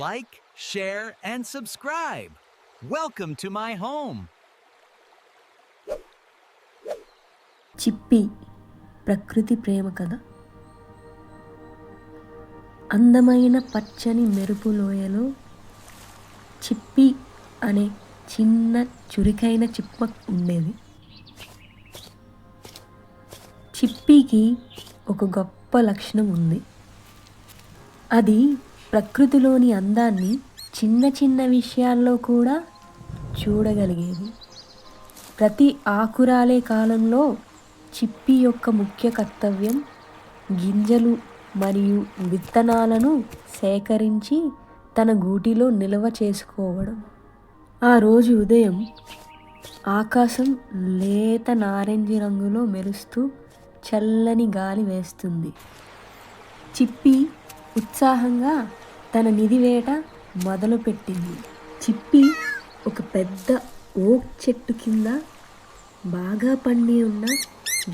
Like, share, and subscribe. Welcome to my home. చిప్పి ప్రకృతి ప్రేమ కథ. అందమైన పచ్చని మెరుపు లోయలో చిప్పి అనే చిన్న చురుకైన చిప్మక్ ఉండేది. చిప్పికి ఒక గొప్ప లక్షణం ఉంది. అది ప్రకృతిలోని అందాన్ని చిన్న చిన్న విషయాల్లో కూడా చూడగలిగేది. ప్రతి ఆకురాలే కాలంలో చిప్పి యొక్క ముఖ్య కర్తవ్యం గింజలు మరియు విత్తనాలను సేకరించి తన గూటిలో నిల్వ చేసుకోవడం. ఆ రోజు ఉదయం ఆకాశం లేత నారింజ రంగులో మెరుస్తూ చల్లని గాలి వేస్తుంది. చిప్పి ఉత్సాహంగా తన నిధి వేట మొదలుపెట్టింది. చిప్పి ఒక పెద్ద ఓక్ చెట్టు కింద బాగా పండి ఉన్న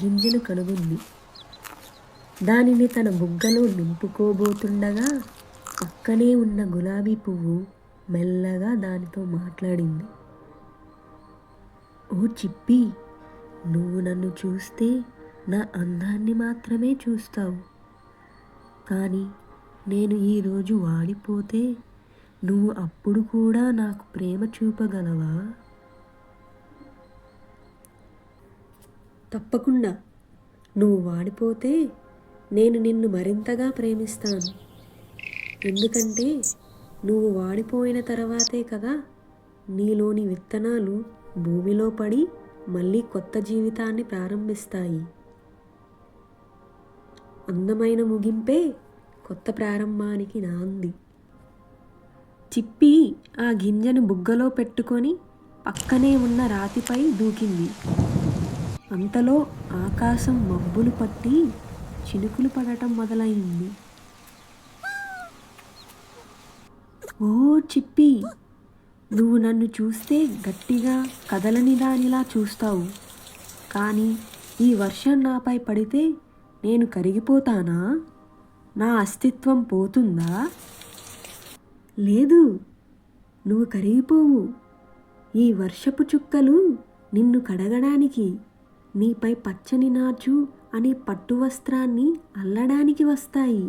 గింజను కనుగొంది. దానిని తన బుగ్గలో నింపుకోబోతుండగా పక్కనే ఉన్న గులాబీ పువ్వు మెల్లగా దానితో మాట్లాడింది. ఓ చిప్పి, నువ్వు నన్ను చూస్తే నా అందాన్ని మాత్రమే చూస్తావు. కానీ నేను ఈరోజు వాడిపోతే నువ్వు అప్పుడు కూడా నాకు ప్రేమ చూపగలవా? తప్పకుండా. నువ్వు వాడిపోతే నేను నిన్ను మరింతగా ప్రేమిస్తాను. ఎందుకంటే నువ్వు వాడిపోయిన తర్వాతే కదా నీలోని విత్తనాలు భూమిలో పడి మళ్ళీ కొత్త జీవితాన్ని ప్రారంభిస్తాయి. అందమైన ముగింపే కొత్త ప్రారంభానికి నాంది. చిప్పి ఆ గింజను బుగ్గలో పెట్టుకొని పక్కనే ఉన్న రాతిపై దూకింది. అంతలో ఆకాశం మబ్బులు పట్టి చినుకులు పడటం మొదలైంది. ఓ చిప్పి, నువ్వు నన్ను చూస్తే గట్టిగా కదలని దానిలా చూస్తావు. కానీ ఈ వర్షం నాపై పడితే నేను కరిగిపోతానా? నా అస్తిత్వం పోతుందా? లేదు, నువ్వు కరిగిపోవు. ఈ వర్షపు చుక్కలు నిన్ను కడగడానికి, నీపై పచ్చని నాచు అనే పట్టు వస్త్రాన్ని అల్లడానికి వస్తాయి.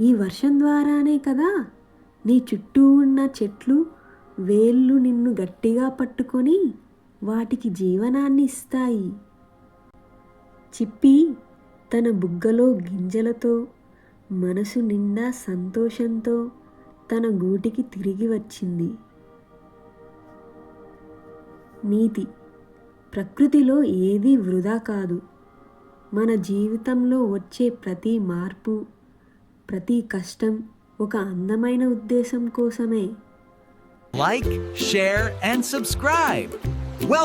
ఈ వర్షం ద్వారానే కదా నీ చుట్టూ ఉన్న చెట్లు వేళ్ళు నిన్ను గట్టిగా పట్టుకొని వాటికి జీవనాన్ని ఇస్తాయి. చిప్పి తన బుగ్గలో గింజలతో మనసు నిండా సంతోషంతో తన గూటికి తిరిగి వచ్చింది. నీతి: ప్రకృతిలో ఏదీ వృధా కాదు. మన జీవితంలో వచ్చే ప్రతి మార్పు, ప్రతి కష్టం ఒక అందమైన ఉద్దేశం కోసమే. Like, share, and subscribe.